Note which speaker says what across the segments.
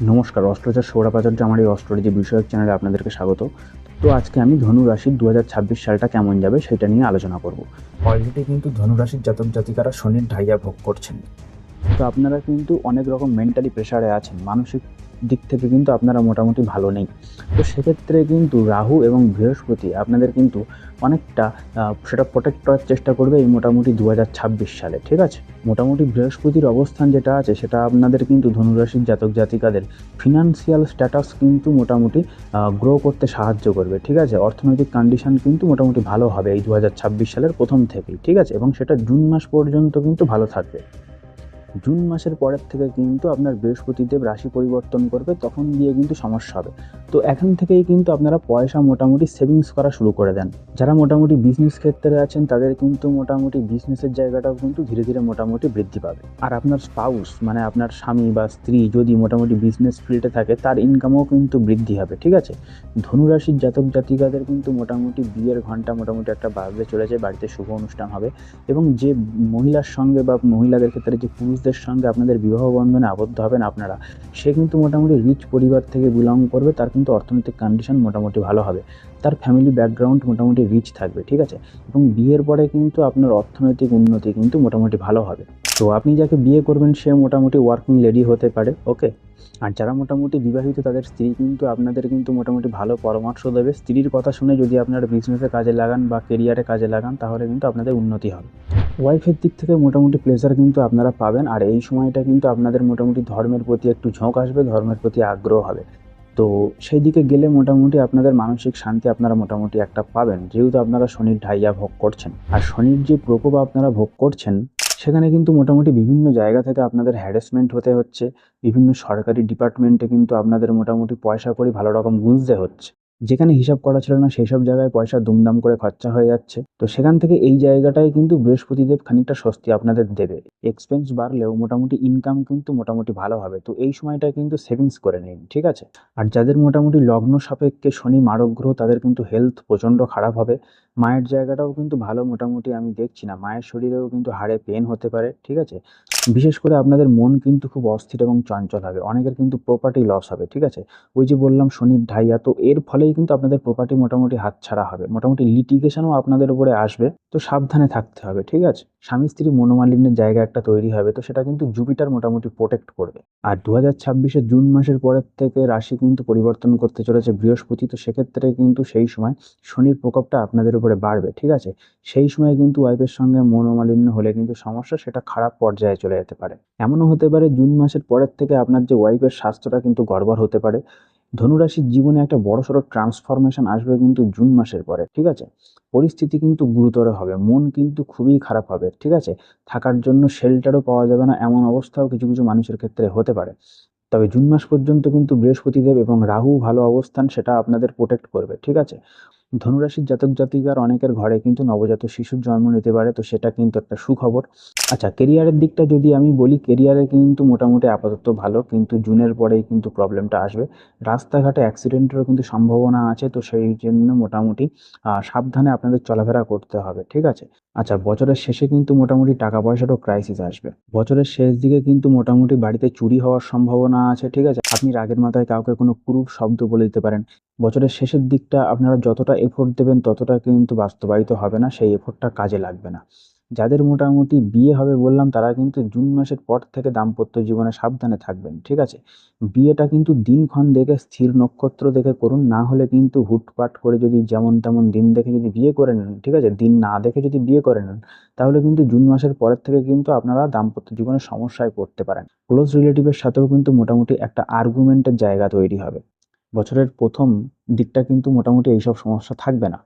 Speaker 1: নমস্কার, অস্ট্রোলজার সৌরভ আচার্য আমার এই অস্ট্রোলজি বিষয়ক চ্যানেলে আপনাদেরকে স্বাগত। তো আজকে আমি ধনু রাশির 2026 সালটা কেমন যাবে সেটা নিয়ে আলোচনা করব। অলরেডি কিন্তু ধনু রাশির জাতক জাতিকারা শনির ঢাইয়া ভোগ করছেন। তো আপনারা কিন্তু অনেক রকম মেন্টালি প্রেশারে আছেন, মানসিক দিক থেকে কিন্তু আপনারা মোটামুটি ভালো নেই। তো সেক্ষেত্রে কিন্তু রাহু এবং বৃহস্পতি আপনাদের কিন্তু অনেকটা সেটা প্রোটেক্ট করার চেষ্টা করবে এই মোটামুটি 2026 সালে, ঠিক আছে? মোটামুটি বৃহস্পতির অবস্থান যেটা আছে সেটা আপনাদের কিন্তু ধনুরাশির জাতক জাতিকাদের ফিনান্সিয়াল স্ট্যাটাস কিন্তু মোটামুটি গ্রো করতে সাহায্য করবে, ঠিক আছে? অর্থনৈতিক কন্ডিশন কিন্তু মোটামুটি ভালো হবে এই 2026 সালের প্রথম থেকেই, ঠিক আছে? এবং সেটা জুন মাস পর্যন্ত কিন্তু ভালো থাকবে। জুন মাসের পরের থেকে কিন্তু আপনার বৃহস্পতিদেব রাশি পরিবর্তন করবে, তখন গিয়ে কিন্তু সমস্যা হবে। তো এখন থেকেই কিন্তু আপনারা পয়সা মোটামুটি সেভিংস করা শুরু করে দেন। যারা মোটামুটি বিজনেস ক্ষেত্রে আছেন তাদের কিন্তু মোটামুটি বিজনেসের জায়গাটাও কিন্তু ধীরে ধীরে মোটামুটি বৃদ্ধি পাবে। আর আপনার স্পাউস মানে আপনার স্বামী বা স্ত্রী যদি মোটামুটি বিজনেস ফিল্ডে থাকে তার ইনকামও কিন্তু বৃদ্ধি হবে, ঠিক আছে? ধনুরাশির জাতক জাতিকাদের কিন্তু মোটামুটি বিয়ের ঘন্টা মোটামুটি একটা বাজতে চলেছে, বাড়িতে শুভ অনুষ্ঠান হবে। এবং যে মহিলার সঙ্গে বা মহিলাদের ক্ষেত্রে যে পুরুষদের সঙ্গে আপনাদের বিবাহ বন্ধনে আবদ্ধ হবেন আপনারা, সে কিন্তু মোটামুটি রিচ পরিবার থেকে বিলং করবে, তার কিন্তু অর্থনৈতিক কন্ডিশন মোটামুটি ভালো হবে, তার ফ্যামিলি ব্যাকগ্রাউন্ড মোটামুটি রিচ থাকবে, ঠিক আছে? এবং বিয়ের পরে কিন্তু আপনার অর্থনৈতিক উন্নতি কিন্তু মোটামুটি ভালো হবে। তো আপনি যাকে বিয়ে করবেন সে মোটামুটি ওয়ার্কিং লেডি হতে পারে, ওকে? আর যারা মোটামুটি বিবাহিত তাদের স্ত্রী কিন্তু আপনাদের কিন্তু মোটামুটি ভালো পরামর্শ দেবে। স্ত্রীর কথা শুনে যদি আপনারা বিজনেসে কাজে লাগান বা কেরিয়ারে কাজে লাগান তাহলে কিন্তু আপনাদের উন্নতি হবে। ওয়াইফের দিক থেকে মোটামুটি প্লেজার কিন্তু আপনারা পাবেন, আর এই সময়টা কিন্তু আপনাদের মোটামুটি ধর্মের প্রতি একটু ঝোঁক আসবে, ধর্মের প্রতি আগ্রহ হবে। তো সেই দিকে গেলে মোটামুটি আপনাদের মানসিক শান্তি আপনারা মোটামুটি একটা পাবেন, যেহেতু আপনারা শনির ঢাইয়া ভোগ করছেন। আর শনির যে প্রকোপ আপনারা ভোগ করছেন সেখানে কিন্তু মোটামুটি বিভিন্ন জায়গা থেকে আপনাদের হ্যারাসমেন্ট হতে হচ্ছে, বিভিন্ন সরকারি ডিপার্টমেন্টে কিন্তু আপনাদের মোটামুটি পয়সা কড়ি ভালো রকম গুঁজতে হচ্ছে। যেখানে হিসাব করা ছিল না সেই সব জায়গায় পয়সা দুমদাম করে খরচা হয়ে যাচ্ছে। তো সেখান থেকে এই জায়গাটায় কিন্তু বৃহস্পতিদেব খানিকটা স্বস্তি আপনাদের দেবে। এক্সপেন্স বাড়লেও মোটামুটি ইনকাম কিন্তু মোটামুটি ভালো হবে। তো এই সময়টা কিন্তু সেভিংস করে নিন, ঠিক আছে? আর যাদের মোটামুটি লগ্ন সাপেক্ষে শনি মারক গ্রহ তাদের কিন্তু হেলথ প্রচণ্ড খারাপ হবে। মায়ের জায়গাটাও কিন্তু ভালো মোটামুটি আমি দেখছি না, মায়ের শরীরেও কিন্তু হাড়ে পেন হতে পারে, ঠিক আছে? বিশেষ করে আপনাদের মন কিন্তু খুব অস্থির এবং চঞ্চল হবে, অনেকের কিন্তু প্রপার্টি লস হবে, ঠিক আছে? ওই যে বললাম শনির ঢাইয়া, তো এর ফলেই কিন্তু আপনাদের প্রপার্টি মোটামুটি হাতছাড়া হবে, মোটামুটি লিটিগেশনও আপনাদের উপরে আসবে। তো সাবধানে থাকতে হবে, ঠিক আছে? স্বামী স্ত্রী মনোমালিন্যের জায়গা একটা তৈরি হবে, তো সেটা কিন্তু জুপিটার মোটামুটি প্রোটেক্ট করবে। আর 2026 জুন মাসের পরের থেকে রাশি কিন্তু পরিবর্তন করতে চলেছে বৃহস্পতি, তো সেক্ষেত্রে কিন্তু সেই সময় শনির প্রকোপটা আপনাদের উপরে বাড়বে, ঠিক আছে? সেই সময় কিন্তু ওয়াইফের সঙ্গে মনোমালিন্য হলে কিন্তু সমস্যা, সেটা খারাপ পর্যায়ে চলে যেতে পারে। এমনও হতে পারে জুন মাসের পরের থেকে আপনার যে ওয়াইফের স্বাস্থ্যটা কিন্তু গড়বড় হতে পারে। ধনুরাশির জীবনে একটা বড়সড় ট্রান্সফরমেশন আসবে কিন্তু জুন মাসের পরে, ঠিক আছে? পরিস্থিতি কিন্তু গুরুতর হবে, মন কিন্তু খুবই খারাপ হবে, ঠিক আছে? থাকার জন্য শেল্টারও পাওয়া যাবে না, এমন অবস্থাও কিছু কিছু মানুষের ক্ষেত্রে হতে পারে। তবে জুন মাস পর্যন্ত কিন্তু বৃহস্পতিদেব এবং রাহু ভালো অবস্থান, সেটা আপনাদের প্রোটেক্ট করবে, ঠিক আছে? ধনুরাশির জাতক জাতিকার অনেকের ঘরে কিন্তু নবজাত শিশুর জন্ম নিতে পারে, তো সেটা কিন্তু একটা সুখবর। আচ্ছা, কেরিয়ারের দিকটা যদি আমি বলি, কেরিয়ারে কিন্তু মোটামুটি আপাতত ভালো, কিন্তু জুনের পরেই কিন্তু প্রবলেমটা আসবে। রাস্তাঘাটে অ্যাক্সিডেন্টেরও কিন্তু সম্ভাবনা আছে, তো সেই জন্য মোটামুটি সাবধানে আপনাদের চলাফেরা করতে হবে, ঠিক আছে? আচ্ছা, বছরের শেষে কিন্তু মোটামুটি টাকা পয়সারও ক্রাইসিস আসবে। বছরের শেষ দিকে কিন্তু মোটামুটি বাড়িতে চুরি হওয়ার সম্ভাবনা আছে, ঠিক আছে? আপনি রাগের মাথায় কাউকে কোনো ক্রূর শব্দ বলে দিতে পারেন। বছরের শেষের দিকটা আপনারা যতটা এফোর্ট দেবেন ততটা কিন্তু বাস্তবায়িত হবে না, সেই এফোর্টটা কাজে লাগবে না। যাদের মোটামুটি বিয়ে হবে বললাম তারা কিন্তু জুন মাসের পর থেকে দাম্পত্য জীবনে সাবধানে থাকবেন, ঠিক আছে? বিয়েটা কিন্তু দিনক্ষণ দেখে স্থির নক্ষত্র দেখে করুন, না হলে কিন্তু হুটপাট করে যদি যেমন তেমন দিন দেখে যদি বিয়ে করে নেন, ঠিক আছে? দিন না দেখে যদি বিয়ে করে নেন তাহলে কিন্তু জুন মাসের পরের থেকে কিন্তু আপনারা দাম্পত্য জীবনে সমস্যায় পড়তে পারেন। ক্লোজ রিলেটিভের সাথেও কিন্তু মোটামুটি একটা আর্গুমেন্টের জায়গা তৈরি হবে। বছরের প্রথম দিকটা কিন্তু মোটামুটি এইসব সমস্যা থাকবে না।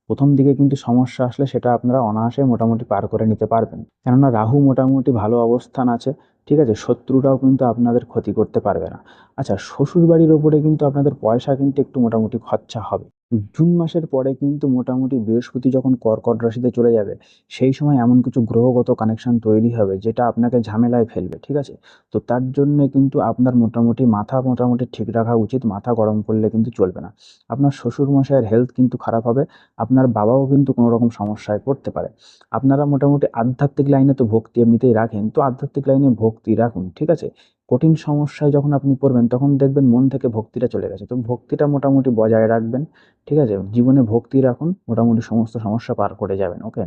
Speaker 1: প্রথম দিকে কিন্তু সমস্যা আসলে সেটা আপনারা অনায়াসে মোটামুটি পার করে নিতে পারবেন। কেননা রাহু মোটামুটি ভালো অবস্থান আছে, ঠিক আছে? শত্রুরাও কিন্তু আপনাদের ক্ষতি করতে পারবে না। আচ্ছা, শ্বশুরবাড়ির ওপরে কিন্তু আপনাদের পয়সা কিন্তু একটু মোটামুটি খরচা হবে। জুন মাসের পরে কিন্তু মোটামুটি বৃহস্পতি যখন কর্কট রাশিতে চলে যাবে, সেই সময় এমন কিছু গ্রহগত কানেকশন তৈরি হবে যেটা আপনাকে ঝামেলায় ফেলবে, ঠিক আছে? তো তার জন্যে কিন্তু আপনার মোটামুটি মাথা মোটামুটি ঠিক রাখা উচিত, মাথা গরম করলে কিন্তু চলবে না। আপনার শ্বশুরমশাইয়ের হেলথ কিন্তু খারাপ হবে, আপনার বাবাও কিন্তু কোনো রকম সমস্যায় পড়তে পারে। আপনারা মোটামুটি আধ্যাত্মিক লাইনে তো ভক্তি এমনিতেই রাখেন, তো আধ্যাত্মিক লাইনে ভক্তি রাখুন, ঠিক আছে? কঠিন সমস্যায় যখন আপনি পড়বেন তখন দেখবেন মন থেকে ভক্তিটা চলে গেছে। তো ভক্তিটা মোটামুটি বজায় রাখবেন, ঠিক আছে? জীবনে ভক্তি রাখুন, মোটামুটি সমস্ত সমস্যা পার করে যাবেন, ওকে?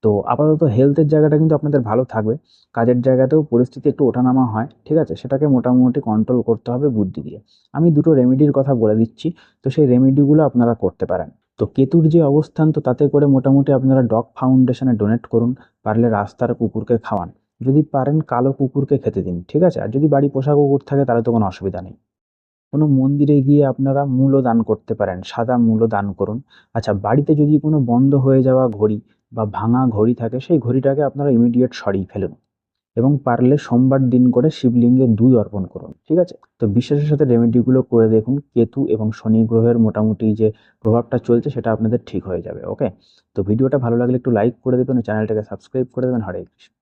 Speaker 1: তো আপাতত হেলথের জায়গাটা কিন্তু আপনাদের ভালো থাকবে। কাজের জায়গাতেও পরিস্থিতি একটু ওঠানামা হয়, ঠিক আছে? সেটাকে মোটামুটি কন্ট্রোল করতে হবে বুদ্ধি দিয়ে। আমি দুটো রেমেডির কথা বলে দিচ্ছি, তো সেই রেমেডিগুলো আপনারা করতে পারেন। তো কেতুর যে অবস্থান, তো তাতে করে মোটামুটি আপনারা ডগ ফাউন্ডেশনে ডোনেট করুন, পারলে রাস্তার কুকুরকে খাওয়ান, যদি পারেন কালো কুকুরকে খেতে দিন, ঠিক আছে? আর যদি বাড়ি পোষা কুকুর থাকে তাহলে তো কোনো অসুবিধা নেই। কোনো মন্দিরে গিয়ে আপনারা মূল্য দান করতে পারেন, সাদা মূল্য দান করুন। আচ্ছা, বাড়িতে যদি কোনো বন্ধ হয়ে যাওয়া ঘড়ি বা ভাঙা ঘড়ি থাকে, সেই ঘড়িটাকে আপনারা ইমিডিয়েট সরিয়ে ফেলুন এবং পারলে সোমবার দিন করে শিবলিঙ্গে দুধ অর্পণ করুন, ঠিক আছে? তো বিশ্বাসের সাথে রেমেডিগুলো করে দেখুন, কেতু এবং শনি গ্রহের মোটামুটি যে প্রভাবটা চলছে সেটা আপনাদের ঠিক হয়ে যাবে, ওকে? তো ভিডিওটা ভালো লাগলে একটু লাইক করে দেবেন, চ্যানেলটাকে সাবস্ক্রাইব করে দেবেন। হরে কৃষ্ণ।